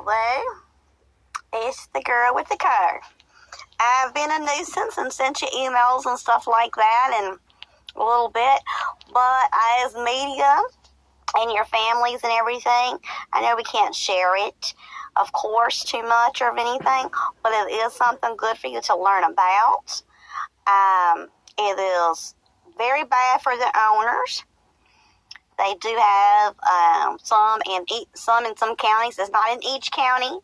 Hello? It's the girl with the car. I've been a nuisance and sent you emails and stuff like that and a little bit, but as media and your families and everything, I know we can't share it, of course, too much or of anything, but it is something good for you to learn about. It is very bad for the owners. They do have some in some counties. It's not in each county.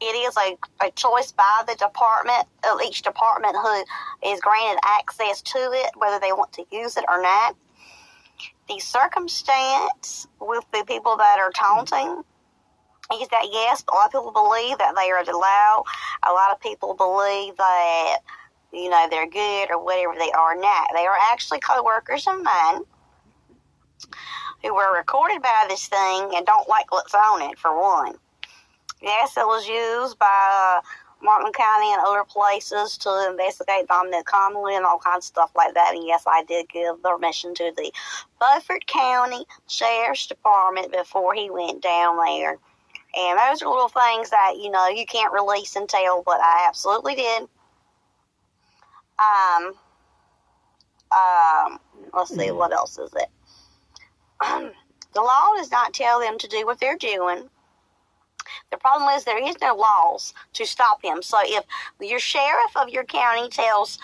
It is a choice by the department, each department who is granted access to it, whether they want to use it or not. The circumstance with the people that are taunting is that, yes, a lot of people believe that they are allowed. A lot of people believe that, they're good or whatever. They are not. They are actually co-workers of mine who were recorded by this thing and don't like what's on it, for one. Yes, it was used by Martin County and other places to investigate dominant commonly and all kinds of stuff like that. And yes, I did give permission to the Beaufort County Sheriff's Department before he went down there. And those are little things that, you can't release and tell, but I absolutely did. Let's see, what else is it? The law does not tell them to do what they're doing. The problem is there is no laws to stop him. So if your sheriff of your county tells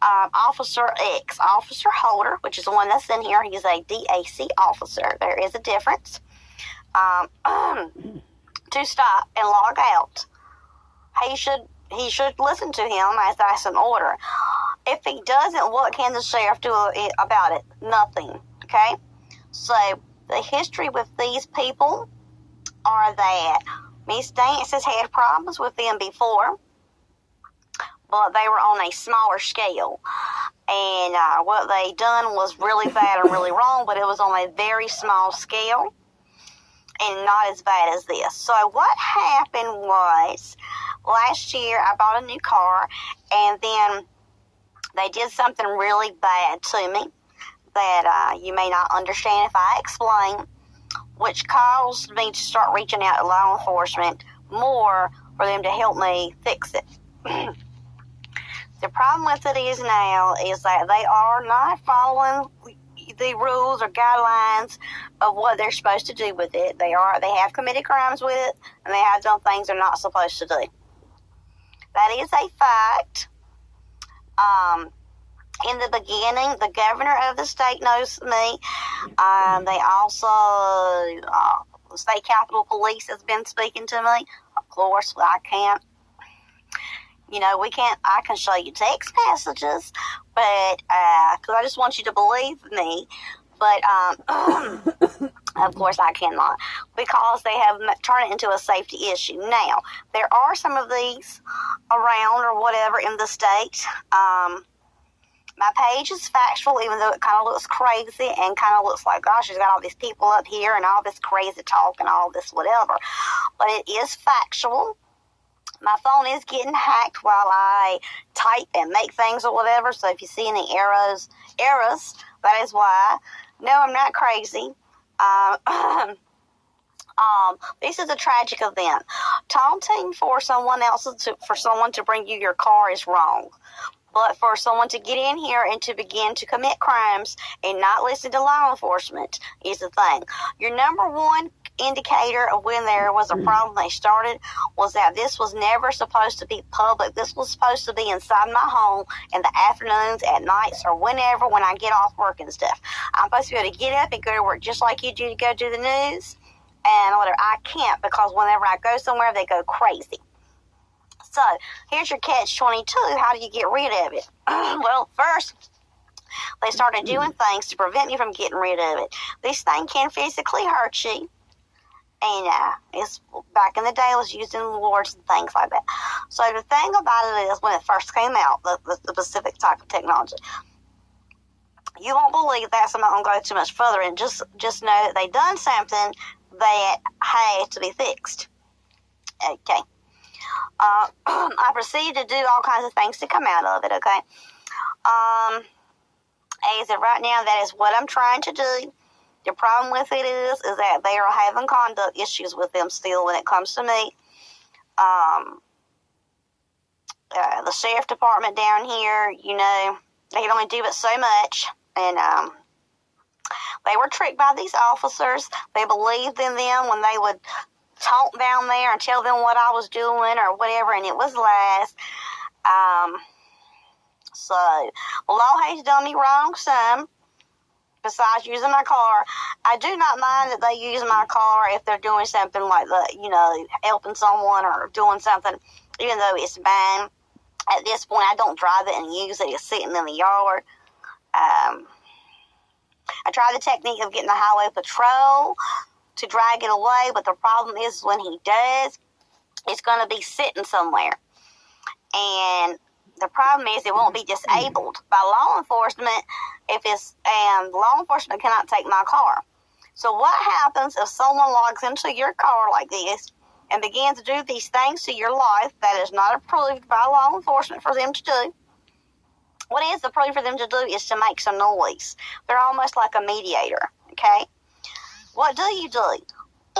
Officer X, Officer Holder, which is the one that's in here, he's a DAC officer. There is a difference. To stop and log out, he should listen to him as that's an order. If he doesn't, what can the sheriff do about it? Nothing. Okay? So the history with these people are that Miss Dance has had problems with them before, but they were on a smaller scale. And what they done was really bad and really wrong, but it was on a very small scale and not as bad as this. So what happened was, last year I bought a new car, and then they did something really bad to me that you may not understand if I explain, which caused me to start reaching out to law enforcement more for them to help me fix it. The problem with it is now is that they are not following the rules or guidelines of what they're supposed to do with it. They have committed crimes with it, and they have done things they're not supposed to do. That is a fact. In the beginning, the governor of the state knows me. They also, the state capitol police has been speaking to me. Of course, I can't. I can show you text messages, but, because I just want you to believe me, but, of course I cannot, because they have turned it into a safety issue. Now, there are some of these around or whatever in the state. My page is factual, even though it kind of looks crazy and kind of looks like, gosh, she's got all these people up here and all this crazy talk and all this whatever. But it is factual. My phone is getting hacked while I type and make things or whatever. So if you see any errors, that is why. No, I'm not crazy. This is a tragic event. Taunting for someone to bring you your car is wrong. But for someone to get in here and to begin to commit crimes and not listen to law enforcement is the thing. Your number one indicator of when there was a problem they started was that this was never supposed to be public. This was supposed to be inside my home in the afternoons, at nights, or whenever when I get off work and stuff. I'm supposed to be able to get up and go to work just like you do to go do the news and whatever. I can't, because whenever I go somewhere, they go crazy. So, here's your catch-22. How do you get rid of it? Well, first, they started doing things to prevent you from getting rid of it. This thing can physically hurt you. And it's back in the day, it was used in wars and things like that. So, the thing about it is, when it first came out, the specific type of technology, you won't believe that, so I'm not going to go too much further. And just know that they done something that had to be fixed. Okay. I proceeded to do all kinds of things to come out of it, okay? As of right now, that is what I'm trying to do. The problem with it is that they are having conduct issues with them still when it comes to me. The sheriff department down here, they can only do it so much. And they were tricked by these officers. They believed in them when they would talk down there and tell them what I was doing or whatever, and it was lies. So, the law has done me wrong some, besides using my car. I do not mind that they use my car if they're doing something like that, helping someone or doing something, even though it's mine. At this point, I don't drive it and use it. It's sitting in the yard. I tried the technique of getting the highway patrol to drag it away, but the problem is when he does, it's going to be sitting somewhere. And the problem is it won't be disabled by law enforcement and law enforcement cannot take my car. So what happens if someone logs into your car like this and begins to do these things to your life that is not approved by law enforcement for them to do? What is approved for them to do is to make some noise. They're almost like a mediator, okay? What do?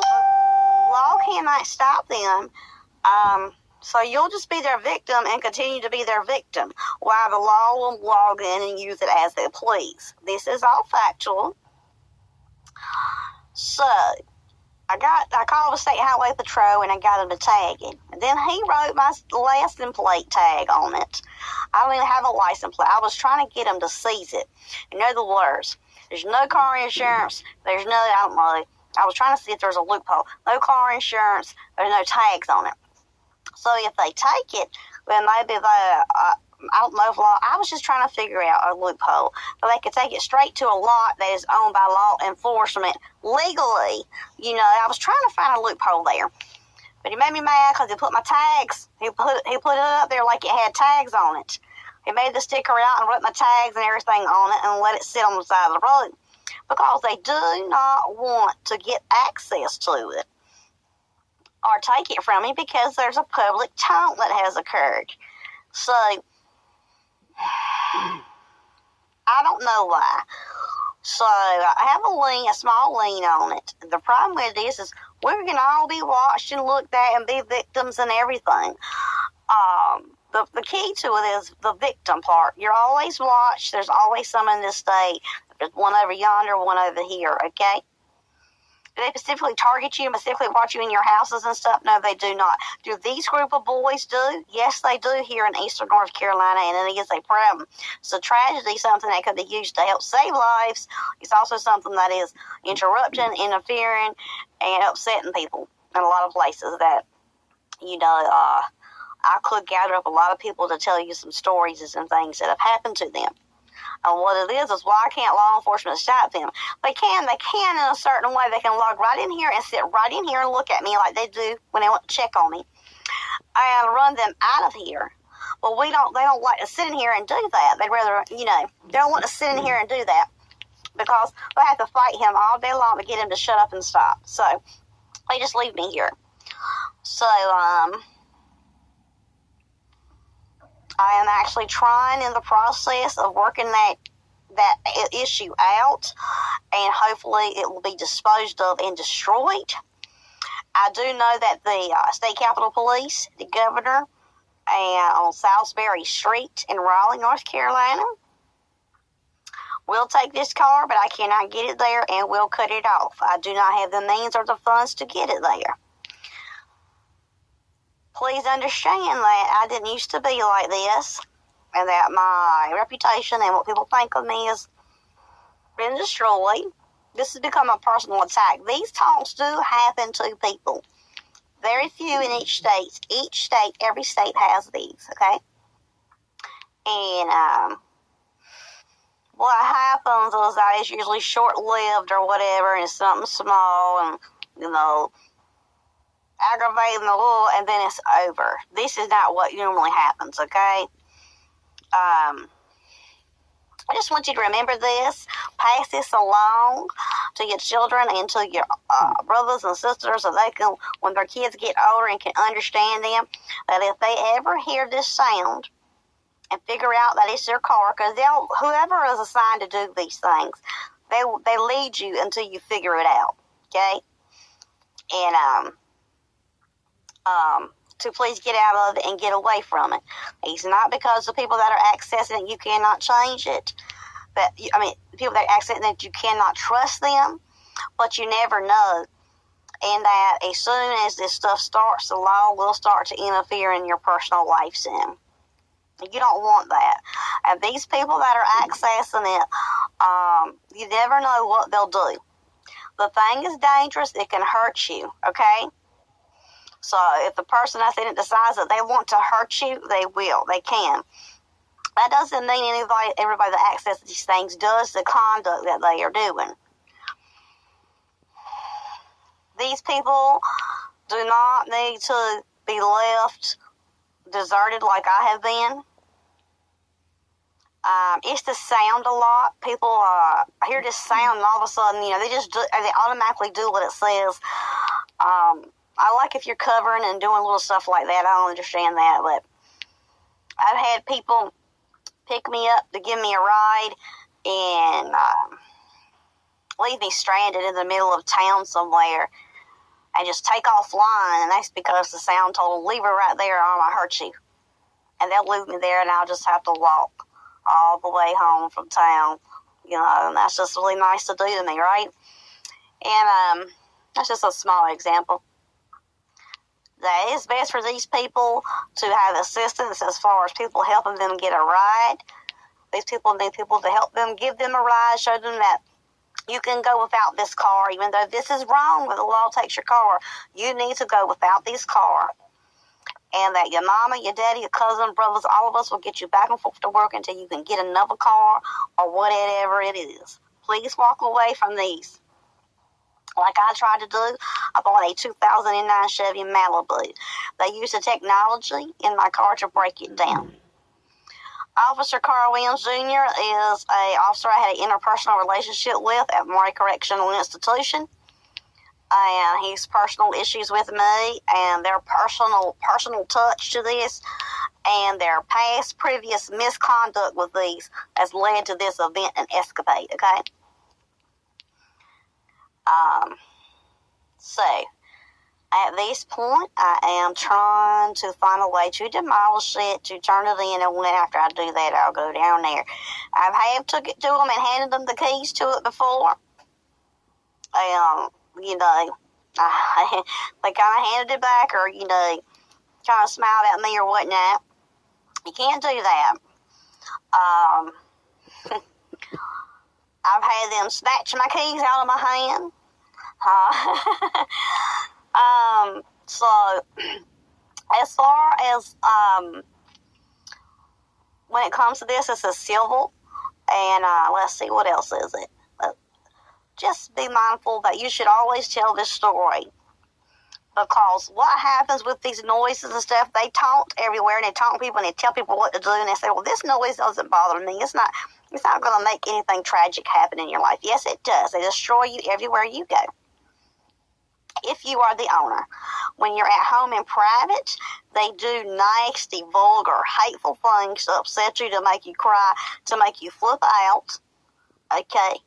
Law cannot stop them. So you'll just be their victim and continue to be their victim while the law will log in and use it as they please. This is all factual. So, I called the State Highway Patrol and I got him to tag it. And then he wrote my license plate tag on it. I don't even have a license plate. I was trying to get him to seize it. In other words, there's no car insurance. There's no, I don't know. I was trying to see if there's a loophole. No car insurance. There's no tags on it. So if they take it, then maybe I don't know if I was just trying to figure out a loophole. So they could take it straight to a lot that is owned by law enforcement legally. I was trying to find a loophole there. But he made me mad because he put my tags, he put it up there like it had tags on it. He made the sticker out and wrote my tags and everything on it and let it sit on the side of the road. Because they do not want to get access to it or take it from me because there's a public taunt that has occurred. So, I don't know why. So, I have a small lien on it. The problem with this is we're going to all be watched and looked at and be victims and everything. The key to it is the victim part. You're always watched. There's always some in this state. There's one over yonder, one over here, okay? Do they specifically target you and specifically watch you in your houses and stuff? No, they do not. Do these group of boys do? Yes, they do here in eastern North Carolina, and it is a problem. It's a tragedy, something that could be used to help save lives. It's also something that is interrupting, interfering, and upsetting people in a lot of places that, I could gather up a lot of people to tell you some stories and some things that have happened to them. And what it is why can't law enforcement stop them? They can in a certain way. They can log right in here and sit right in here and look at me like they do when they want to check on me. And run them out of here. But they don't like to sit in here and do that. They'd rather, they don't want to sit in here and do that because they have to fight him all day long to get him to shut up and stop. So, they just leave me here. So, I am actually trying in the process of working that issue out, and hopefully it will be disposed of and destroyed. I do know that the State Capitol Police, the governor, and on Salisbury Street in Raleigh, North Carolina, will take this car, but I cannot get it there and will cut it off. I do not have the means or the funds to get it there. Please understand that I didn't used to be like this, and that my reputation and what people think of me has been destroyed. This has become a personal attack. These taunts do happen to people. Very few in each state. Every state has these, okay? And what happens is that it's usually short-lived or whatever, and it's something small and, aggravating a little, and then it's over. This is not what normally happens, okay? I just want you to remember this. Pass this along to your children and to your brothers and sisters so they can, when their kids get older and can understand them, that if they ever hear this sound, and figure out that it's your car, because whoever is assigned to do these things, they lead you until you figure it out, okay? And to please get out of it and get away from it. It's not because the people that are accessing it, you cannot change it. But people that are accessing it, you cannot trust them, but you never know. And that as soon as this stuff starts, the law will start to interfere in your personal life soon. You don't want that. And these people that are accessing it, you never know what they'll do. The thing is dangerous. It can hurt you, okay? So if the person that's in it decides that they want to hurt you, they will. They can. That doesn't mean everybody that accesses these things does the conduct that they are doing. These people do not need to be left deserted like I have been. It's the sound a lot. People hear this sound and all of a sudden, they automatically do what it says. I like if you're covering and doing little stuff like that. I don't understand that, but I've had people pick me up to give me a ride and leave me stranded in the middle of town somewhere and just take off flying, and that's because the sound told them, leave her right there or I'm going to hurt you. And they'll leave me there, and I'll just have to walk all the way home from town, and that's just really nice to do to me, right? And that's just a small example. That it's best for these people to have assistance as far as people helping them get a ride. These people need people to help them, give them a ride, show them that you can go without this car, even though this is wrong when the law takes your car. You need to go without this car. And that your mama, your daddy, your cousin, brothers, all of us will get you back and forth to work until you can get another car or whatever it is. Please walk away from these. Like I tried to do, I bought a 2009 Chevy Malibu. They used the technology in my car to break it down. Officer Carl Williams Jr. is an officer I had an interpersonal relationship with at Maury Correctional Institution. And he's personal issues with me, and their personal touch to this, and their previous misconduct with these has led to this event and escapade, okay? So, at this point, I am trying to find a way to demolish it, to turn it in, and then after I do that, I'll go down there. I have took it to them and handed them the keys to it before. They kind of handed it back, or, kind of smiled at me or whatnot. You can't do that. I've had them snatch my keys out of my hand. So, as far as, when it comes to this, it's a civil, and, let's see, what else is it? Just be mindful that you should always tell this story, because what happens with these noises and stuff, they taunt everywhere, and they taunt people, and they tell people what to do, and they say, well, this noise doesn't bother me. It's not going to make anything tragic happen in your life. Yes, it does. They destroy you everywhere you go. If you are the owner. When you're at home in private, they do nasty, vulgar, hateful things to upset you, to make you cry, to make you flip out, okay?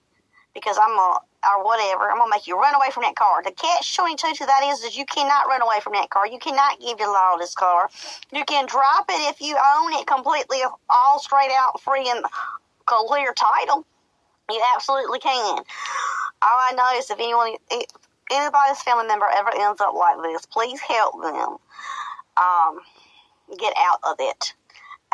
Because or whatever, I'm going to make you run away from that car. The catch-22 to that is you cannot run away from that car. You cannot give your law this car. You can drop it if you own it completely, all straight out, free and clear title. You absolutely can. All I know is if anybody's family member ever ends up like this, please help them get out of it.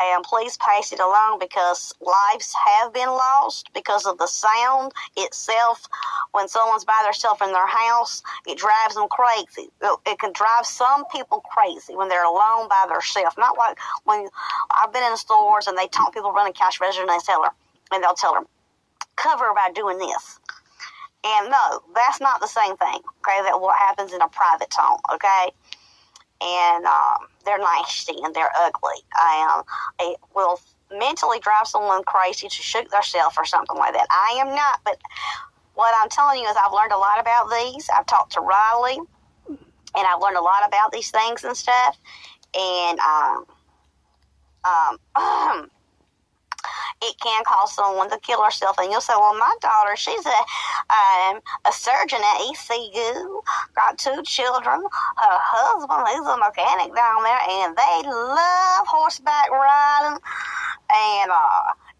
And please pass it along, because lives have been lost because of the sound itself. When someone's by themselves in their house, it drives them crazy. It can drive some people crazy when they're alone by themselves. Not like when I've been in stores and they taunt people running cash register, and they'll tell her, cover by doing this. And no, that's not the same thing, okay? That's what happens in a private home, okay? And they're nasty and they're ugly. It will mentally drive someone crazy to shoot themselves or something like that. I am not, but what I'm telling you is I've learned a lot about these. I've talked to Riley, and I've learned a lot about these things and stuff. And can cause someone to kill herself. And you'll say, well, my daughter, she's a surgeon at ECU, got 2 children. Her husband, he's a mechanic down there, and they love horseback riding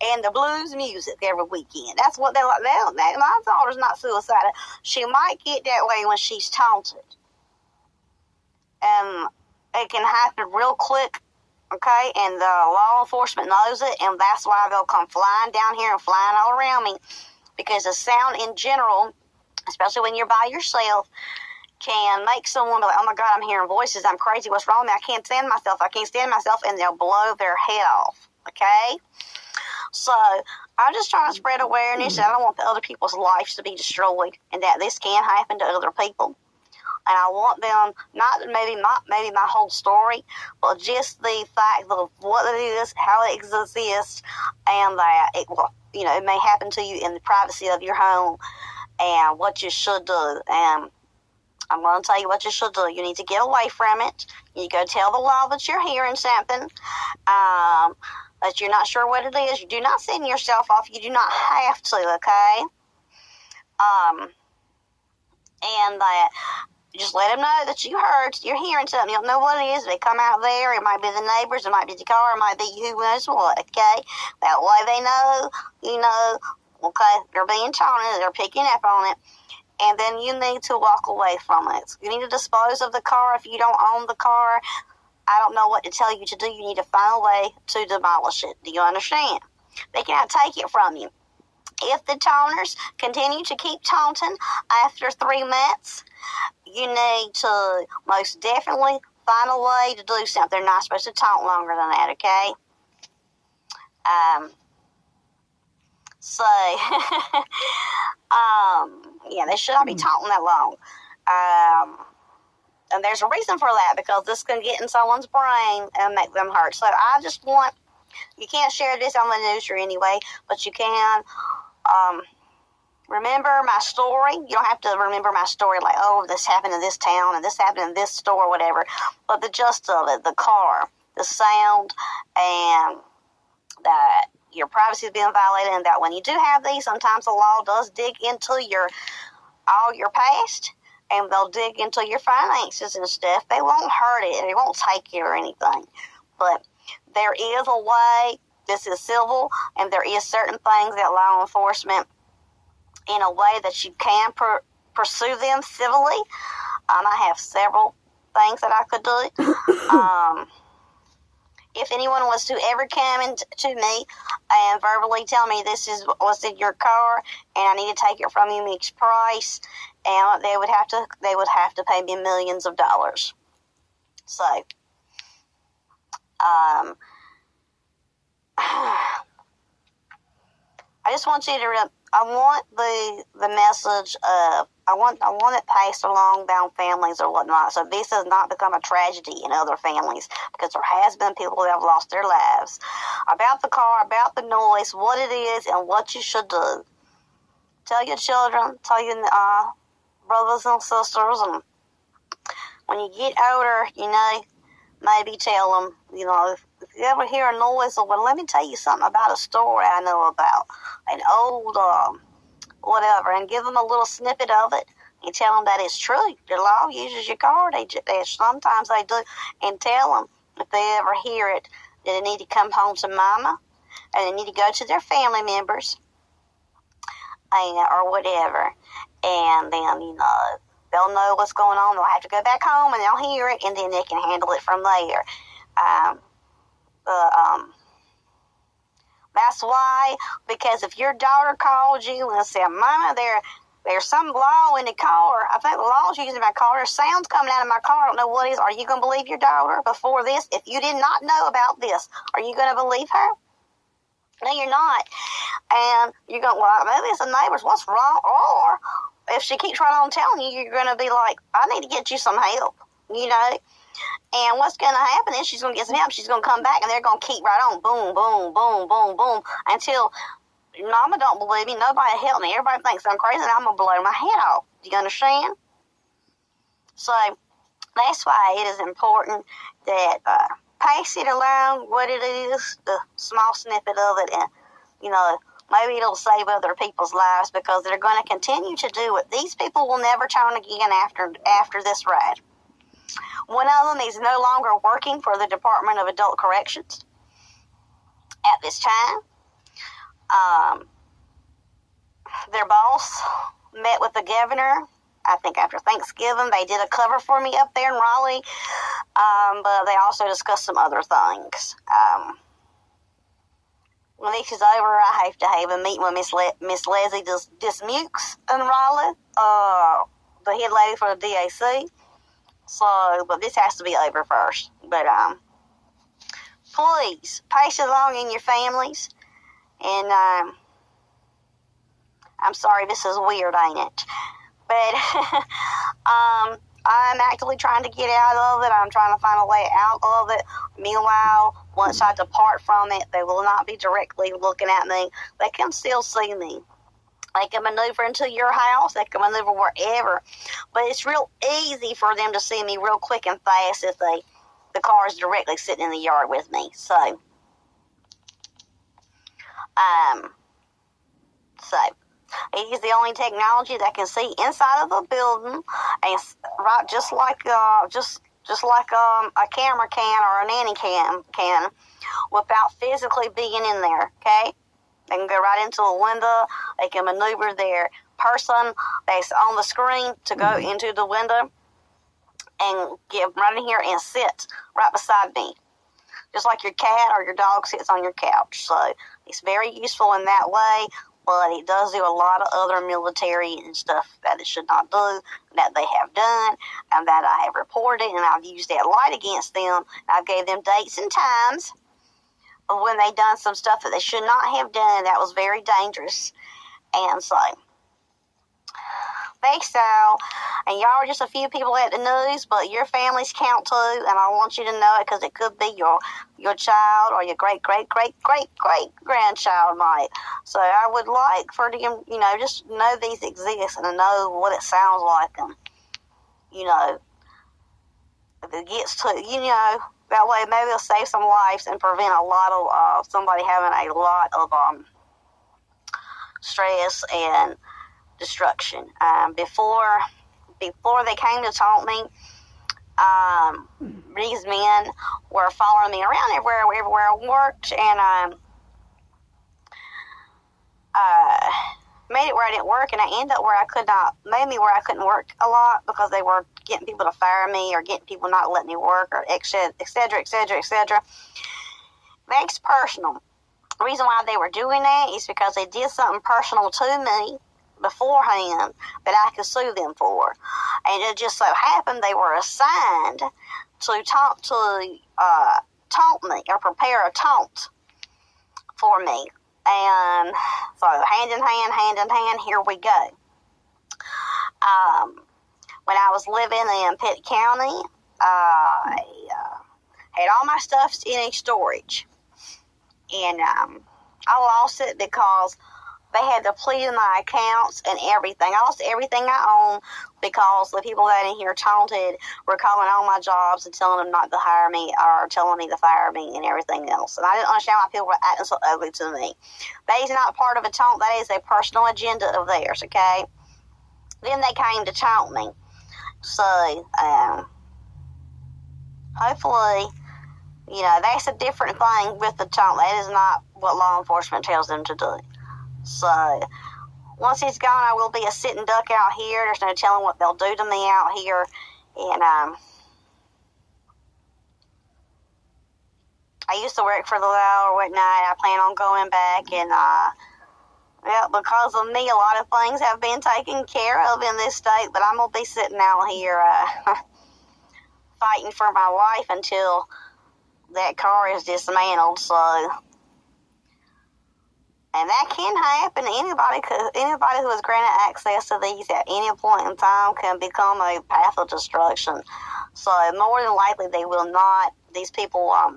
and the blues music every weekend. That's what they like. My daughter's not suicidal. She might get that way when she's taunted. And it can happen real quick, okay? And the law enforcement knows it, and that's why they'll come flying down here and flying all around me. Because the sound in general, especially when you're by yourself, can make someone be like, oh my God, I'm hearing voices. I'm crazy. What's wrong with me? I can't stand myself. And they'll blow their head off, okay? So I'm just trying to spread awareness. And I don't want the other people's lives to be destroyed, and that this can happen to other people. And I want them, not maybe my whole story, but just the fact of what it is, how it exists, and that it will, it may happen to you in the privacy of your home, and what you should do. And I'm going to tell you what you should do. You need to get away from it. You go tell the law that you're hearing something, that you're not sure what it is. You do not send yourself off. You do not have to, okay? And that... just let them know that you're hearing something. You don't know what it is. They come out there. It might be the neighbors. It might be the car. It might be who knows what, okay? That way they know, okay, they're being taunted. They're picking up on it. And then you need to walk away from it. You need to dispose of the car if you don't own the car. I don't know what to tell you to do. You need to find a way to demolish it. Do you understand? They cannot take it from you. If the taunters continue to keep taunting after 3 months, you need to most definitely find a way to do something. They're not supposed to taunt longer than that, okay? They should not be taunting that long. And there's a reason for that, because this can get in someone's brain and make them hurt. So I just want, you can't share this on the news or anyway, but you can remember my story. You don't have to remember my story like, oh, this happened in this town and this happened in this store or whatever. But the gist of it, the car, the sound, and that your privacy is being violated, and that when you do have these, sometimes the law does dig into all your past, and they'll dig into your finances and stuff. They won't hurt it. They won't take it or anything. But there is a way. This is civil, and there is certain things that law enforcement, in a way that you can pursue them civilly. I have several things that I could do. If anyone was to ever come to me and verbally tell me this is what's in your car and I need to take it from you mixed price, and they would have to pay me millions of dollars. So, I just want you to. I want the message of. I want it passed along down families or whatnot, so this has not become a tragedy in other families, because there has been people that have lost their lives. About the car, about the noise, what it is, and what you should do. Tell your children, tell your brothers and sisters, and when you get older, maybe tell them, if you ever hear a noise, well, let me tell you something about a story I know about, an old whatever, and give them a little snippet of it and tell them that it's true. The law uses your car. Sometimes they do, and tell them if they ever hear it that they need to come home to mama, and they need to go to their family members, or whatever, and then they'll know what's going on. They'll have to go back home and they'll hear it, and then they can handle it from there. That's why, because if your daughter called you and said, Mama, there's some law in the car. I think the law's using my car. There's sounds coming out of my car. I don't know what it is. Are you going to believe your daughter before this? If you did not know about this, are you going to believe her? No, you're not. And you're going, well, maybe it's the neighbors. What's wrong? Or if she keeps right on telling you, you're going to be like, I need to get you some help, And what's going to happen is she's going to get some help. She's going to come back, and they're going to keep right on, boom, boom, boom, boom, boom, until Mama don't believe me. Nobody help me. Everybody thinks I'm crazy, and I'm going to blow my head off. Do you understand? So that's why it is important that pass it along, what it is, the small snippet of it, and maybe it'll save other people's lives, because they're going to continue to do it. These people will never turn again after this ride. One of them is no longer working for the Department of Adult Corrections at this time. Their boss met with the governor, I think after Thanksgiving. They did a cover for me up there in Raleigh, but they also discussed some other things. When this is over, I have to have a meeting with Miss Leslie Dismukes in Raleigh, the head lady for the DAC. So, but this has to be over first. But please pass it along in your families. And I'm sorry, this is weird, ain't it? But I'm actively trying to get out of it. I'm trying to find a way out of it. Meanwhile, once I depart from it, they will not be directly looking at me. They can still see me. They can maneuver into your house. They can maneuver wherever. But it's real easy for them to see me real quick and fast if the car is directly sitting in the yard with me. So it is the only technology that can see inside of the building, and right, just like a camera can or a nanny can, without physically being in there. Okay, they can go right into a window. They can maneuver their person that's on the screen to go into the window and get right in here and sit right beside me, just like your cat or your dog sits on your couch. So it's very useful in that way. But it does do a lot of other military and stuff that it should not do, that they have done, and that I have reported, and I've used that light against them. I gave them dates and times of when they done some stuff that they should not have done. That was very dangerous. And so, thanks, Al. And y'all are just a few people at the news, but your families count too, and I want you to know it, because it could be your child or your great-great-great-great-grandchild might. So I would like for them, just know these exist and to know what it sounds like. And, if it gets to, that way maybe it'll save some lives and prevent a lot of somebody having a lot of stress and destruction. Before they came to taunt me, these men were following me around everywhere I worked, and made it where I didn't work, and I ended up made me where I couldn't work a lot, because they were getting people to fire me or getting people not letting me work, or et cetera, et cetera, et cetera. That's personal. The reason why they were doing that is because they did something personal to me beforehand that I could sue them for. And it just so happened they were assigned to taunt me, or prepare a taunt for me. And so hand in hand, here we go. When I was living in Pitt County, I had all my stuff in a storage. And I lost it because they had depleted my accounts and everything. I lost everything I own because the people that in here taunted were calling all my jobs and telling them not to hire me, or telling me to fire me and everything else. And I didn't understand why people were acting so ugly to me. That is not part of a taunt. That is a personal agenda of theirs, okay? Then they came to taunt me. So, hopefully, that's a different thing with the taunt. That is not what law enforcement tells them to do. So, once he's gone, I will be a sitting duck out here. There's no telling what they'll do to me out here. And I used to work for the law or whatnot. I plan on going back. And because of me, a lot of things have been taken care of in this state. But I'm going to be sitting out here fighting for my life until that car is dismantled. So... And that can happen. Anybody who is granted access to these at any point in time can become a path of destruction. So more than likely they will not. These people are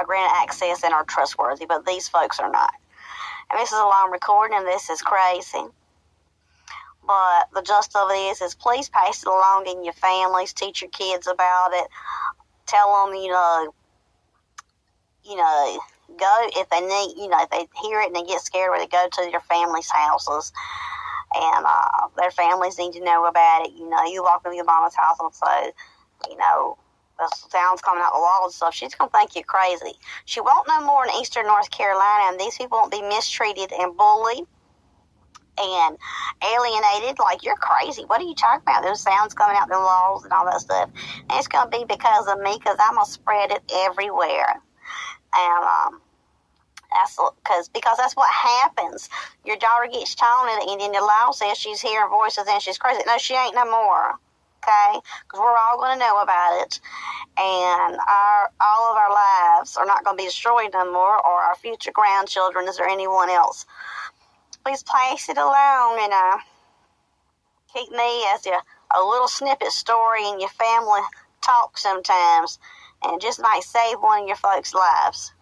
granted access and are trustworthy, but these folks are not. And this is a long recording, and this is crazy. But the gist of it is please pass it along in your families. Teach your kids about it. Tell them, go if they need, if they hear it and they get scared, where they go to their family's houses, and their families need to know about it. You walk into your mama's house and say, the sound's coming out the walls and stuff. She's gonna think you're crazy. She won't know more in Eastern North Carolina, and these people won't be mistreated and bullied and alienated like you're crazy. What are you talking about? Those sounds coming out the walls and all that stuff. And it's gonna be because of me, because I'm gonna spread it everywhere. And because that's what happens. Your daughter gets taunted, and then the law says she's hearing voices and she's crazy. No, she ain't no more. Okay, because we're all going to know about it, and all of our lives are not going to be destroyed no more, or our future grandchildren, or anyone else. Please place it alone, and keep me as a little snippet story in your family talk sometimes, and it just might save one of your folks' lives.